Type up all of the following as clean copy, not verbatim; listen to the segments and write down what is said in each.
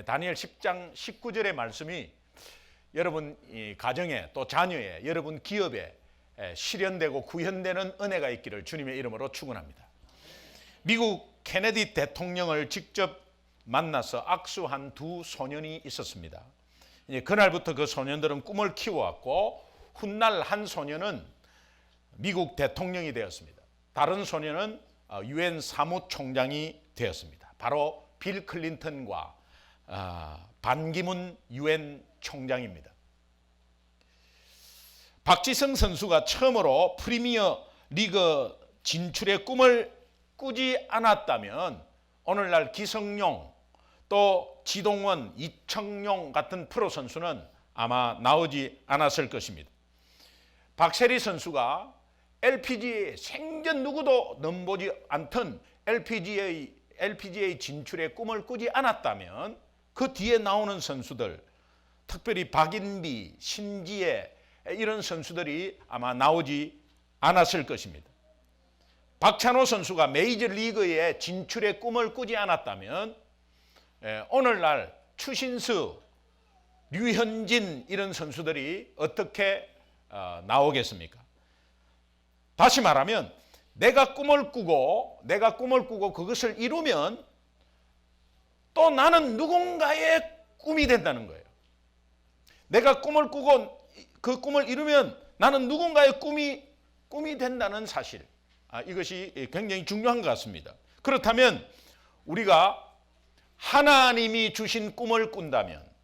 다니엘 10장 19절의 말씀이 여러분 가정에 또 자녀에 여러분 기업에 실현되고 구현되는 은혜가 있기를 주님의 이름으로 축원합니다. 미국 케네디 대통령을 직접 만나서 악수한 두 소년이 있었습니다. 그날부터 그 소년들은 꿈을 키워왔고 훗날 한 소년은 미국 대통령이 되었습니다. 다른 소년은 유엔 사무총장이 되었습니다. 바로 빌 클린턴과 반기문 유엔 총장입니다. 박지성 선수가 처음으로 프리미어 리그 진출의 꿈을 꾸지 않았다면 오늘날 기성용 또 지동원, 이청용 같은 프로 선수는 아마 나오지 않았을 것입니다. 박세리 선수가 LPGA 생전 누구도 넘보지 않던 LPGA 진출의 꿈을 꾸지 않았다면 그 뒤에 나오는 선수들, 특별히 박인비, 신지혜 이런 선수들이 아마 나오지 않았을 것입니다. 박찬호 선수가 메이저리그의 진출의 꿈을 꾸지 않았다면 오늘날 추신수, 류현진 이런 선수들이 어떻게 나오겠습니까? 다시 말하면 내가 꿈을 꾸고 그것을 이루면 또 나는 누군가의 꿈이 된다는 거예요. 내가 꿈을 꾸고 그 꿈을 이루면 나는 누군가의 꿈이 된다는 사실. 이것이 굉장히 중요한 것 같습니다. 그렇다면 우리가 하나님이 주신 꿈을 꾼다면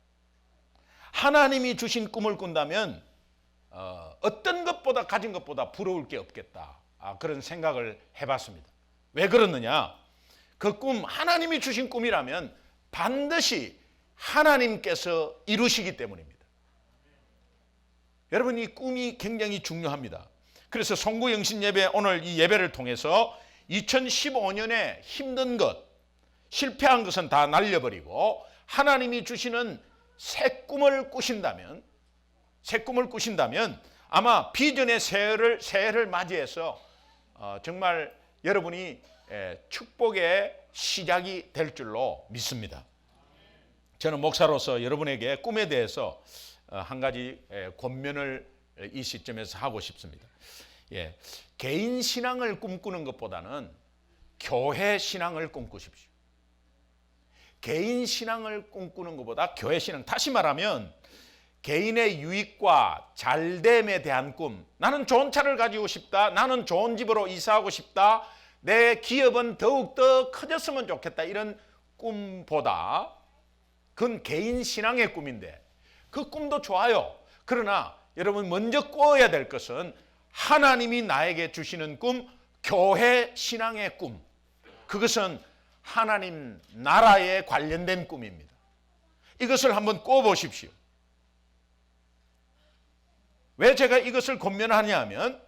어떤 것보다 가진 것보다 부러울 게 없겠다. 그런 생각을 해봤습니다. 왜 그러느냐? 그 꿈, 하나님이 주신 꿈이라면 반드시 하나님께서 이루시기 때문입니다. 여러분, 이 꿈이 굉장히 중요합니다. 그래서 송구영신 예배, 오늘 이 예배를 통해서 2015년에 힘든 것, 실패한 것은 다 날려버리고 하나님이 주시는 새 꿈을 꾸신다면 아마 비전의 새해를 맞이해서 정말 여러분이 축복의 시작이 될 줄로 믿습니다. 저는 목사로서 여러분에게 꿈에 대해서 한 가지 권면을 이 시점에서 하고 싶습니다. 개인 신앙을 꿈꾸는 것보다는 교회 신앙을 꿈꾸십시오. 개인 신앙을 꿈꾸는 것보다 교회 신앙, 다시 말하면 개인의 유익과 잘됨에 대한 꿈, 나는 좋은 차를 가지고 싶다, 나는 좋은 집으로 이사하고 싶다, 내 기업은 더욱더 커졌으면 좋겠다, 이런 꿈보다 그건 개인 신앙의 꿈인데 그 꿈도 좋아요. 그러나 여러분 먼저 꿔야 될 것은 하나님이 나에게 주시는 꿈, 교회 신앙의 꿈. 그것은 하나님 나라에 관련된 꿈입니다. 이것을 한번 꿔보십시오. 왜 제가 이것을 권면하냐 하면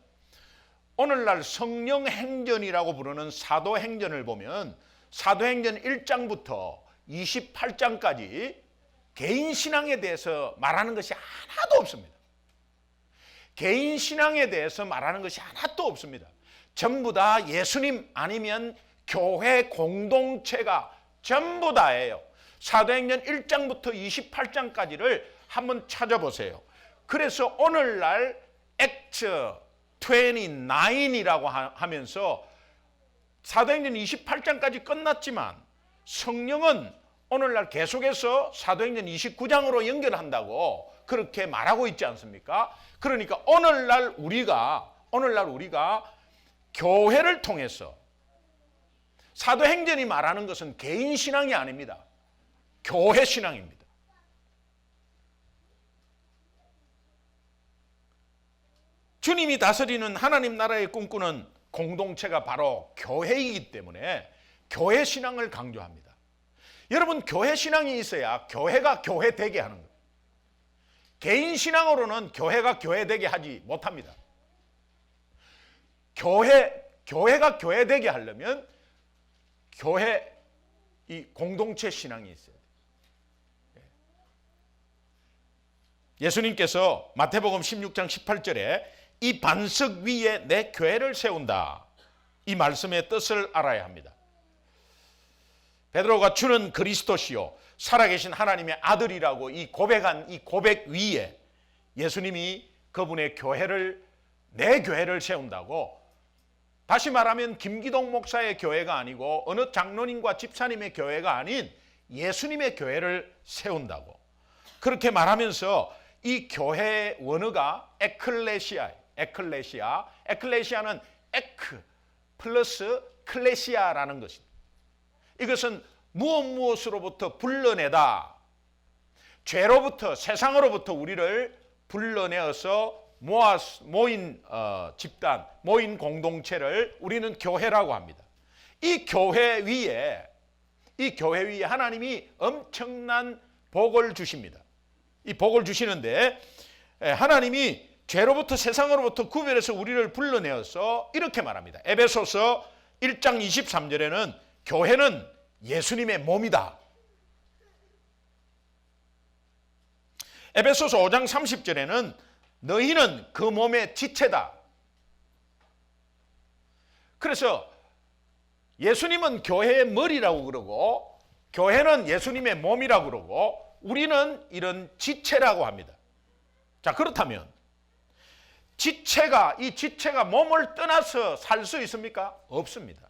오늘날 성령 행전이라고 부르는 사도행전을 보면 사도행전 1장부터 28장까지 개인 신앙에 대해서 말하는 것이 하나도 없습니다. 개인 신앙에 대해서 말하는 것이 하나도 없습니다. 전부 다 예수님 아니면 교회 공동체가 전부 다예요. 사도행전 1장부터 28장까지를 한번 찾아보세요. 그래서 오늘날 액트 29이라고 하면서 사도행전 28장까지 끝났지만 성령은 오늘날 계속해서 사도행전 29장으로 연결한다고 그렇게 말하고 있지 않습니까? 그러니까 오늘날 우리가 교회를 통해서 사도행전이 말하는 것은 개인 신앙이 아닙니다. 교회 신앙입니다. 주님이 다스리는 하나님 나라의 꿈꾸는 공동체가 바로 교회이기 때문에 교회 신앙을 강조합니다. 여러분, 교회 신앙이 있어야 교회가 교회 되게 하는 거예요. 개인 신앙으로는 교회가 교회 되게 하지 못합니다. 교회가 교회 되게 하려면 교회 이 공동체 신앙이 있어야 돼요. 예수님께서 마태복음 16장 18절에 이 반석 위에 내 교회를 세운다, 이 말씀의 뜻을 알아야 합니다. 베드로가 주는 그리스도시요 살아계신 하나님의 아들이라고 이 고백한 이 고백 위에 예수님이 그분의 교회를, 내 교회를 세운다고, 다시 말하면 김기동 목사의 교회가 아니고 어느 장로님과 집사님의 교회가 아닌 예수님의 교회를 세운다고 그렇게 말하면서 이 교회의 원어가 에클레시아, 에클레시아는 에크 플러스 클레시아라는 것입니다. 이것은 무엇으로부터 불러내다, 죄로부터, 세상으로부터 우리를 불러내어서 모인 집단, 모인 공동체를 우리는 교회라고 합니다. 이 교회 위에 하나님이 엄청난 복을 주십니다. 이 복을 주시는데, 하나님이 죄로부터 세상으로부터 구별해서 우리를 불러내어서 이렇게 말합니다. 에베소서 1장 23절에는 교회는 예수님의 몸이다. 에베소서 5장 30절에는 너희는 그 몸의 지체다. 그래서 예수님은 교회의 머리라고 그러고, 교회는 예수님의 몸이라고 그러고, 우리는 이런 지체라고 합니다. 자, 그렇다면 이 지체가 몸을 떠나서 살 수 있습니까? 없습니다.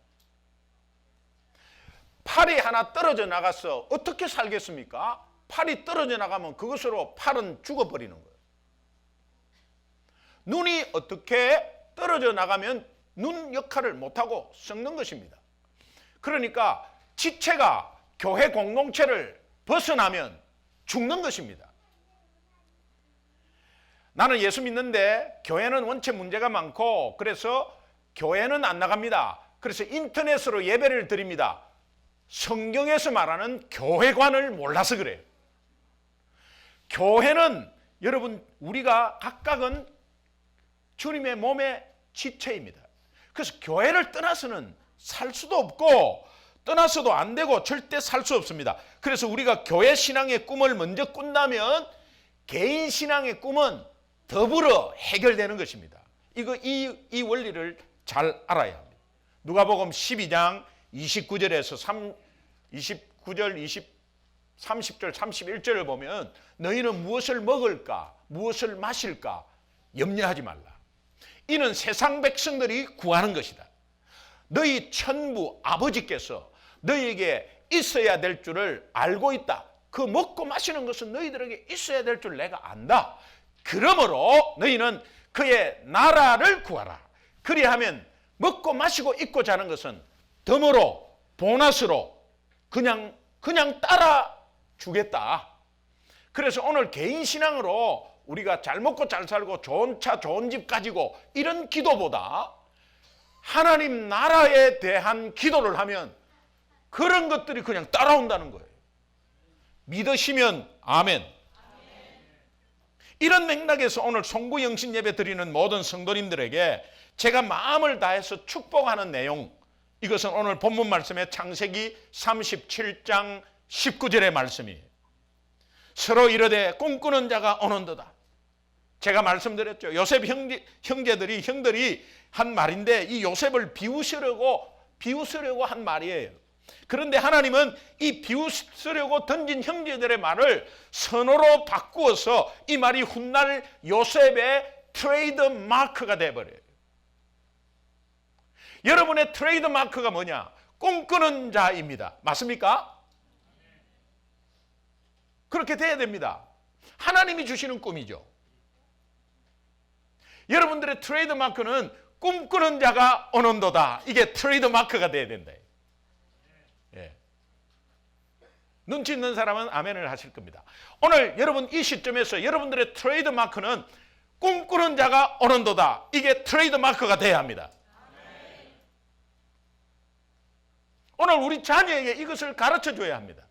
팔이 하나 떨어져 나가서 어떻게 살겠습니까? 팔이 떨어져 나가면 그것으로 팔은 죽어버리는 거예요. 눈이 어떻게 떨어져 나가면 눈 역할을 못하고 썩는 것입니다. 그러니까 지체가 교회 공동체를 벗어나면 죽는 것입니다. 나는 예수 믿는데 교회는 원체 문제가 많고 그래서 교회는 안 나갑니다. 그래서 인터넷으로 예배를 드립니다. 성경에서 말하는 교회관을 몰라서 그래요. 교회는 여러분, 우리가 각각은 주님의 몸의 지체입니다. 그래서 교회를 떠나서는 살 수도 없고 떠나서도 안 되고 절대 살 수 없습니다. 그래서 우리가 교회 신앙의 꿈을 먼저 꾼다면 개인 신앙의 꿈은 더불어 해결되는 것입니다. 이 원리를 잘 알아야 합니다. 누가복음 12장 29절에서 30절 31절을 보면 너희는 무엇을 먹을까 무엇을 마실까 염려하지 말라. 이는 세상 백성들이 구하는 것이다. 너희 천부 아버지께서 너희에게 있어야 될 줄을 알고 있다. 그 먹고 마시는 것은 너희들에게 있어야 될 줄 내가 안다. 그러므로 너희는 그의 나라를 구하라. 그리하면 먹고 마시고 입고 자는 것은 덤으로 보너스로 그냥 따라 주겠다. 그래서 오늘 개인 신앙으로 우리가 잘 먹고 잘 살고 좋은 차 좋은 집 가지고 이런 기도보다 하나님 나라에 대한 기도를 하면 그런 것들이 그냥 따라온다는 거예요. 믿으시면 아멘. 이런 맥락에서 오늘 송구영신 예배 드리는 모든 성도님들에게 제가 마음을 다해서 축복하는 내용, 이것은 오늘 본문 말씀의 창세기 37장 19절의 말씀이에요. 서로 이르되 꿈꾸는 자가 오는도다. 제가 말씀드렸죠. 요셉 형들이 한 말인데 이 요셉을 비웃으려고 한 말이에요. 그런데 하나님은 이 비웃으려고 던진 형제들의 말을 선호로 바꾸어서 이 말이 훗날 요셉의 트레이드 마크가 되어버려요. 여러분의 트레이드 마크가 뭐냐? 꿈꾸는 자입니다. 맞습니까? 그렇게 돼야 됩니다. 하나님이 주시는 꿈이죠. 여러분들의 트레이드 마크는 꿈꾸는 자가 오는도다. 이게 트레이드 마크가 돼야 된다. 예. 눈치 있는 사람은 아멘을 하실 겁니다. 오늘 여러분 이 시점에서 여러분들의 트레이드 마크는 꿈꾸는 자가 오는도다. 이게 트레이드 마크가 돼야 합니다. 오늘 우리 자녀에게 이것을 가르쳐 줘야 합니다.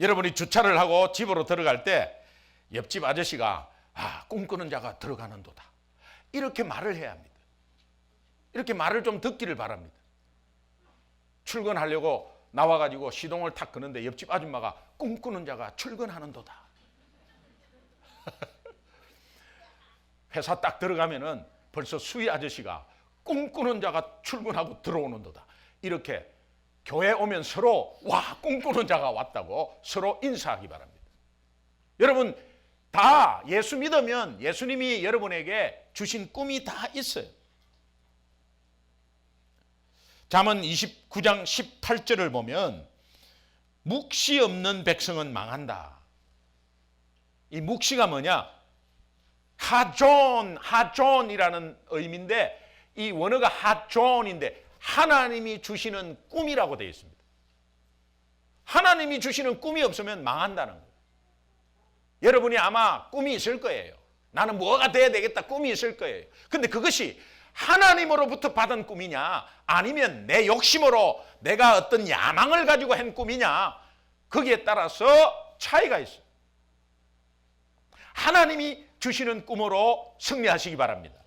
여러분이 주차를 하고 집으로 들어갈 때 옆집 아저씨가 꿈꾸는 자가 들어가는도다. 이렇게 말을 해야 합니다. 이렇게 말을 좀 듣기를 바랍니다. 출근하려고 나와가지고 시동을 탁 끄는데 옆집 아줌마가 꿈꾸는 자가 출근하는도다. 회사 딱 들어가면은 벌써 수희 아저씨가 꿈꾸는 자가 출근하고 들어오는도다. 이렇게 교회 오면 서로 와, 꿈꾸는 자가 왔다고 서로 인사하기 바랍니다. 여러분 다 예수 믿으면 예수님이 여러분에게 주신 꿈이 다 있어요. 잠언 29장 18절을 보면 묵시 없는 백성은 망한다. 이 묵시가 뭐냐? 하존이라는 의미인데 이 원어가 하존인데 하나님이 주시는 꿈이라고 되어 있습니다. 하나님이 주시는 꿈이 없으면 망한다는 거예요. 여러분이 아마 꿈이 있을 거예요. 나는 뭐가 돼야 되겠다 꿈이 있을 거예요. 근데 그것이 하나님으로부터 받은 꿈이냐 아니면 내 욕심으로 내가 어떤 야망을 가지고 한 꿈이냐 거기에 따라서 차이가 있어요. 하나님이 주시는 꿈으로 승리하시기 바랍니다.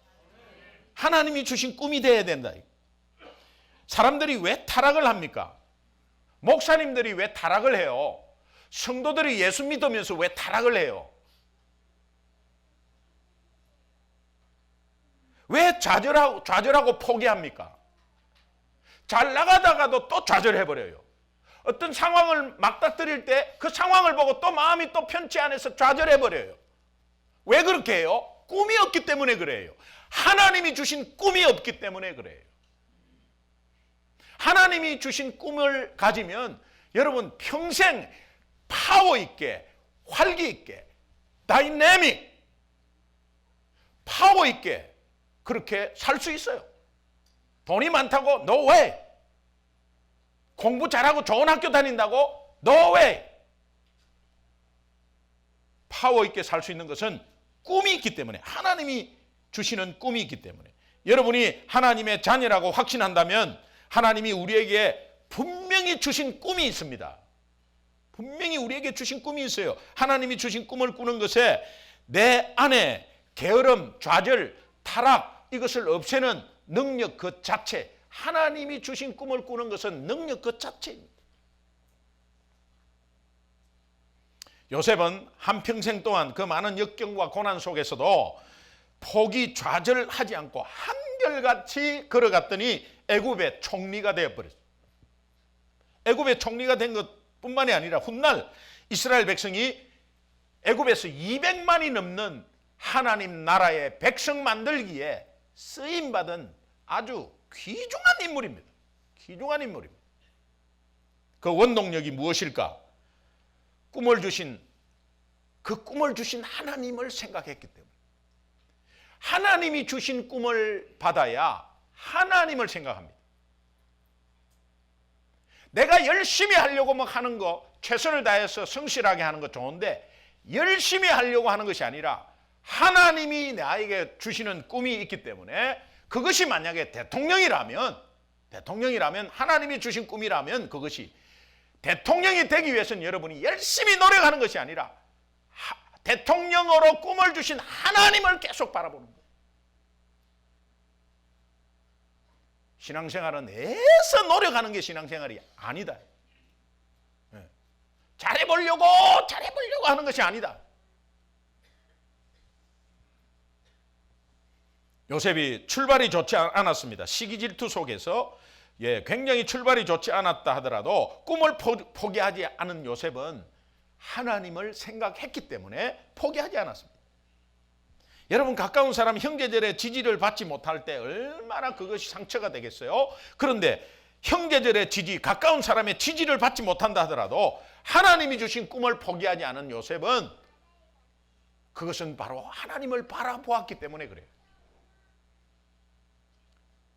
하나님이 주신 꿈이 돼야 된다. 사람들이 왜 타락을 합니까? 목사님들이 왜 타락을 해요? 성도들이 예수 믿으면서 왜 타락을 해요? 왜 좌절하고 포기합니까? 잘 나가다가도 또 좌절해버려요. 어떤 상황을 맞닥뜨릴 때 그 상황을 보고 또 마음이 또 편치 않아서 좌절해버려요. 왜 그렇게 해요? 꿈이 없기 때문에 그래요. 하나님이 주신 꿈이 없기 때문에 그래요. 하나님이 주신 꿈을 가지면 여러분 평생 파워 있게, 활기 있게, 다이내믹, 파워 있게 그렇게 살 수 있어요. 돈이 많다고 no way. 공부 잘하고 좋은 학교 다닌다고 no way. 파워 있게 살 수 있는 것은 꿈이 있기 때문에, 하나님이 주시는 꿈이 있기 때문에, 여러분이 하나님의 자녀라고 확신한다면 하나님이 우리에게 분명히 주신 꿈이 있습니다. 분명히 우리에게 주신 꿈이 있어요. 하나님이 주신 꿈을 꾸는 것에 내 안에 게으름, 좌절, 타락 이것을 없애는 능력 그 자체, 하나님이 주신 꿈을 꾸는 것은 능력 그 자체입니다. 요셉은 한평생 동안 그 많은 역경과 고난 속에서도 포기 좌절하지 않고 한결같이 걸어갔더니 애굽의 총리가 되어버렸어요. 애굽의 총리가 된 것뿐만이 아니라 훗날 이스라엘 백성이 애굽에서 200만이 넘는 하나님 나라의 백성 만들기에 쓰임받은 아주 귀중한 인물입니다. 귀중한 인물입니다. 그 원동력이 무엇일까? 그 꿈을 주신 하나님을 생각했기 때문에, 하나님이 주신 꿈을 받아야 하나님을 생각합니다. 내가 열심히 하려고 막 하는 거, 최선을 다해서 성실하게 하는 거 좋은데 열심히 하려고 하는 것이 아니라 하나님이 나에게 주시는 꿈이 있기 때문에, 그것이 만약에 대통령이라면 하나님이 주신 꿈이라면 그것이 대통령이 되기 위해서는 여러분이 열심히 노력하는 것이 아니라 대통령으로 꿈을 주신 하나님을 계속 바라보는 거예요. 신앙생활은 애써 노력하는 게 신앙생활이 아니다. 잘해보려고 하는 것이 아니다. 요셉이 출발이 좋지 않았습니다. 시기 질투 속에서 굉장히 출발이 좋지 않았다 하더라도 꿈을 포기하지 않은 요셉은 하나님을 생각했기 때문에 포기하지 않았습니다. 여러분, 가까운 사람 형제절의 지지를 받지 못할 때 얼마나 그것이 상처가 되겠어요? 그런데 형제절의 지지, 가까운 사람의 지지를 받지 못한다 하더라도 하나님이 주신 꿈을 포기하지 않은 요셉은 그것은 바로 하나님을 바라보았기 때문에 그래요.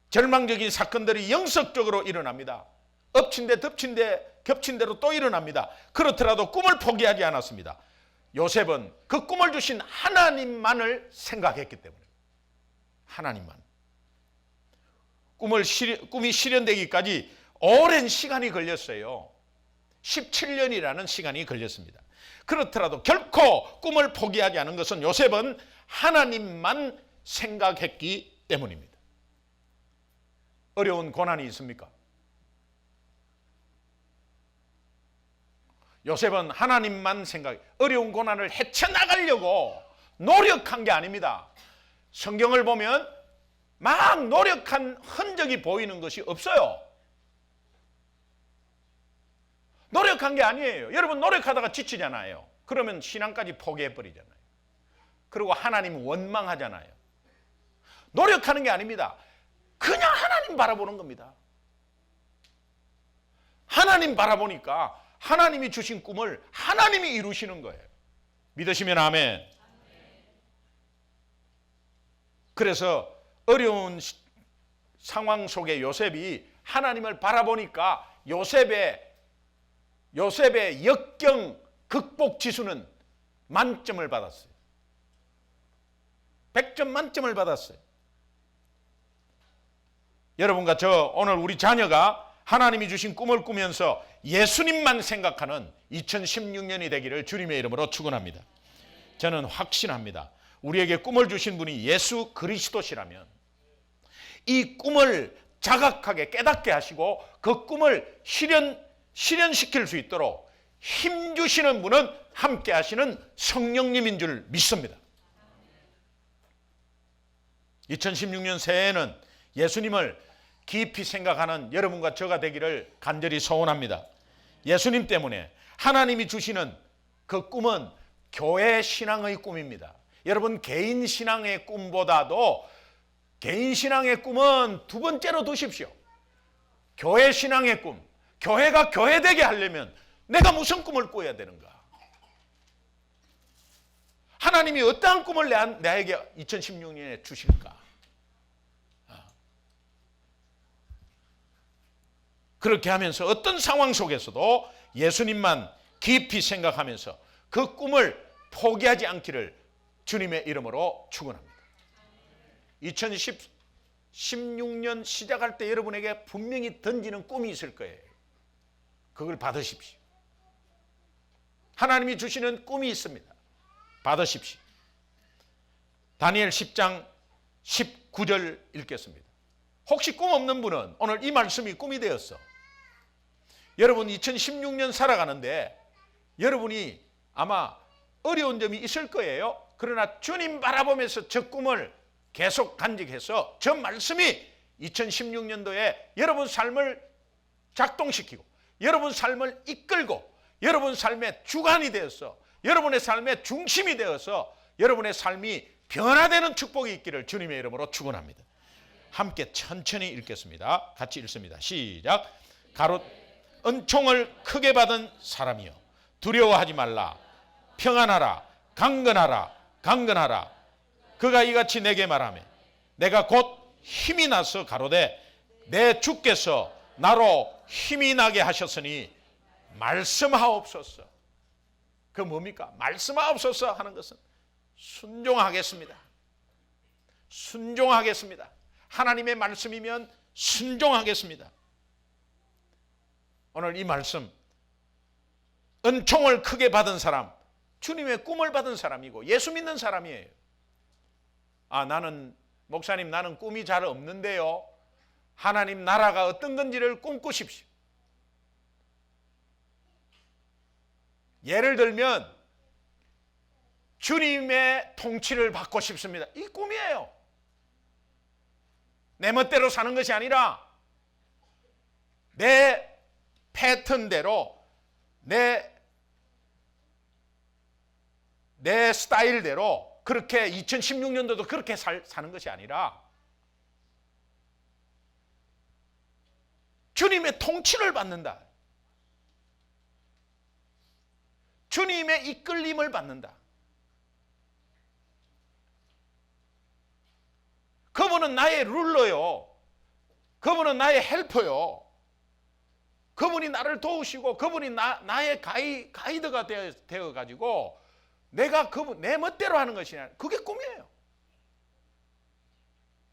절망적인 사건들이 영적으로 일어납니다. 엎친 데 덮친 데 겹친 대로 또 일어납니다. 그렇더라도 꿈을 포기하지 않았습니다. 요셉은 그 꿈을 주신 하나님만을 생각했기 때문에, 하나님만. 꿈이 실현되기까지 오랜 시간이 걸렸어요. 17년이라는 시간이 걸렸습니다. 그렇더라도 결코 꿈을 포기하지 않은 것은 요셉은 하나님만 생각했기 때문입니다. 어려운 고난이 있습니까? 요셉은 하나님만 어려운 고난을 헤쳐나가려고 노력한 게 아닙니다. 성경을 보면 막 노력한 흔적이 보이는 것이 없어요. 노력한 게 아니에요. 여러분 노력하다가 지치잖아요. 그러면 신앙까지 포기해버리잖아요. 그리고 하나님 원망하잖아요. 노력하는 게 아닙니다. 그냥 하나님 바라보는 겁니다. 하나님 바라보니까 하나님이 주신 꿈을 하나님이 이루시는 거예요. 믿으시면 아멘. 그래서 어려운 상황 속에 요셉이 하나님을 바라보니까 요셉의 역경 극복 지수는 만점을 받았어요. 100점 만점을 받았어요. 여러분과 저 오늘 우리 자녀가 하나님이 주신 꿈을 꾸면서 예수님만 생각하는 2016년이 되기를 주님의 이름으로 축원합니다. 저는 확신합니다. 우리에게 꿈을 주신 분이 예수 그리스도시라면 이 꿈을 자각하게 깨닫게 하시고 그 꿈을 실현시킬 수 있도록 힘주시는 분은 함께 하시는 성령님인 줄 믿습니다. 2016년 새해에는 예수님을 깊이 생각하는 여러분과 저가 되기를 간절히 소원합니다. 예수님 때문에 하나님이 주시는 그 꿈은 교회 신앙의 꿈입니다. 여러분 개인 신앙의 꿈보다도 개인 신앙의 꿈은 두 번째로 두십시오. 교회 신앙의 꿈. 교회가 교회되게 하려면 내가 무슨 꿈을 꿔야 되는가? 하나님이 어떠한 꿈을 나에게 2016년에 주실까? 그렇게 하면서 어떤 상황 속에서도 예수님만 깊이 생각하면서 그 꿈을 포기하지 않기를 주님의 이름으로 축원합니다. 2016년 시작할 때 여러분에게 분명히 던지는 꿈이 있을 거예요. 그걸 받으십시오. 하나님이 주시는 꿈이 있습니다. 받으십시오. 다니엘 10장 19절 읽겠습니다. 혹시 꿈 없는 분은 오늘 이 말씀이 꿈이 되었어. 여러분 2016년 살아가는데 여러분이 아마 어려운 점이 있을 거예요. 그러나 주님 바라보면서 저 꿈을 계속 간직해서 저 말씀이 2016년도에 여러분 삶을 작동시키고 여러분 삶을 이끌고 여러분 삶의 주관이 되어서 여러분의 삶의 중심이 되어서 여러분의 삶이 변화되는 축복이 있기를 주님의 이름으로 축원합니다. 함께 천천히 읽겠습니다. 같이 읽습니다. 시작. 은총을 크게 받은 사람이여 두려워하지 말라. 평안하라. 강건하라. 그가 이같이 내게 말하며 내가 곧 힘이 나서 가로되 내 주께서 나로 힘이 나게 하셨으니 말씀하옵소서. 그 뭡니까? 말씀하옵소서 하는 것은 순종하겠습니다. 하나님의 말씀이면 순종하겠습니다. 오늘 이 말씀 은총을 크게 받은 사람, 주님의 꿈을 받은 사람이고 예수 믿는 사람이에요. 나는 목사님 나는 꿈이 잘 없는데요. 하나님 나라가 어떤 건지를 꿈꾸십시오. 예를 들면 주님의 통치를 받고 싶습니다. 이 꿈이에요. 내 멋대로 사는 것이 아니라 내 패턴대로 내 스타일대로 그렇게 2016년도도 그렇게 사는 것이 아니라 주님의 통치를 받는다. 주님의 이끌림을 받는다. 그분은 나의 룰러요. 그분은 나의 헬퍼요. 그분이 나를 도우시고 그분이 나의 가이드가 되어가지고 내가 내 멋대로 하는 것이 아니라 그게 꿈이에요.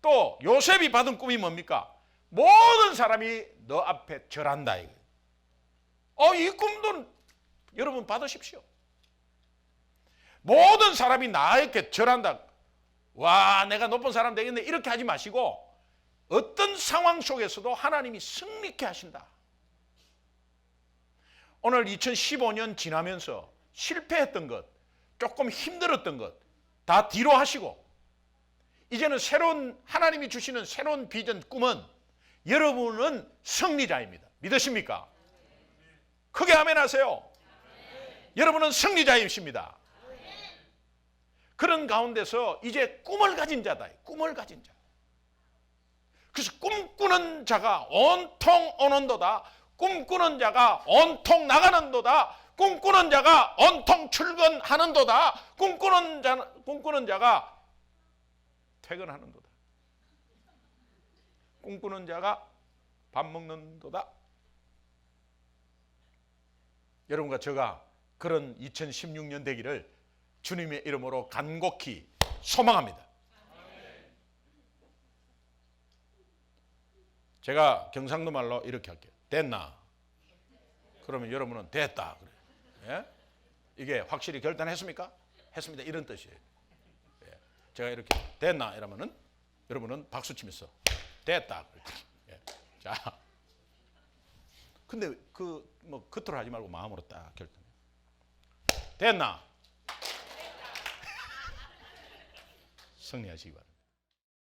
또 요셉이 받은 꿈이 뭡니까? 모든 사람이 너 앞에 절한다. 이 꿈도 여러분 받으십시오. 모든 사람이 나에게 절한다. 와, 내가 높은 사람 되겠네. 이렇게 하지 마시고 어떤 상황 속에서도 하나님이 승리케 하신다. 오늘 2015년 지나면서 실패했던 것, 조금 힘들었던 것 다 뒤로 하시고 이제는 새로운 하나님이 주시는 새로운 비전, 꿈은 여러분은 승리자입니다. 믿으십니까? 크게 아멘하세요. 여러분은 승리자이십니다. 그런 가운데서 이제 꿈을 가진 자다. 꿈을 가진 자. 그래서 꿈꾸는 자가 온통 오는도다. 꿈꾸는 자가 온통 나가는도다. 꿈꾸는 자가 온통 출근하는도다. 꿈꾸는 자가 퇴근하는도다. 꿈꾸는 자가 밥 먹는도다. 여러분과 제가 그런 2016년 되기를 주님의 이름으로 간곡히 소망합니다. 제가 경상도 말로 이렇게 할게요. 됐나? 그러면 여러분은 됐다. 그래요. 예? 이게 확실히 결단했습니까? 했습니다. 이런 뜻이에요. 예. 제가 이렇게 됐나? 이러면은 여러분은 박수 치면서 됐다. 예. 자, 근데 뭐 겉으로 하지 말고 마음으로 딱 결단. 됐나? 승리하시기 바랍니다.